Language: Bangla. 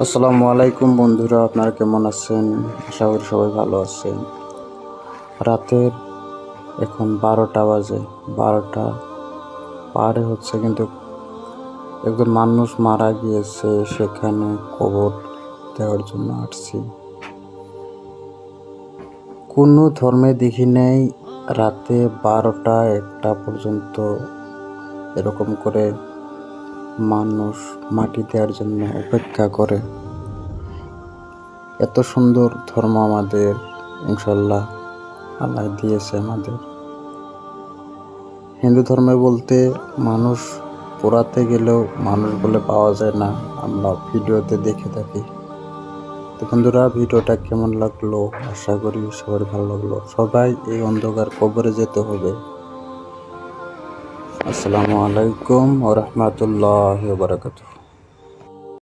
আসসালামু আলাইকুম বন্ধুরা, আপনারা কেমন আছেন? আশা করি সবাই ভালো আছেন। রাতের এখন 12টা বাজে, 12টা পারে হচ্ছে, কিন্তু একজন মানুষ মারা গিয়েছে, সেখানে কবর দেওয়ার জন্য আসছি। কোনো ধর্মে দেখি নেই রাতে 12টা 1টা পর্যন্ত এরকম করে মানুষ মাটি দেওয়ার জন্য অপেক্ষা করে। এত সুন্দর ধর্ম আমাদের, ইনশাল্লাহ আল্লাহ দিয়েছে আমাদের। হিন্দু ধর্মে বলতে মানুষ পোড়াতে গেলেও মানুষ বলে পাওয়া যায় না, আমরা ভিডিওতে দেখে থাকি। তো বন্ধুরা, ভিডিওটা কেমন লাগলো? আশা করি সবার ভালো লাগলো। সবাই এই অন্ধকার কবরে যেতে হবে। আসসালামু আলাইকুম ওয়া রাহমাতুল্লাহি ওয়া বারাকাতুহু।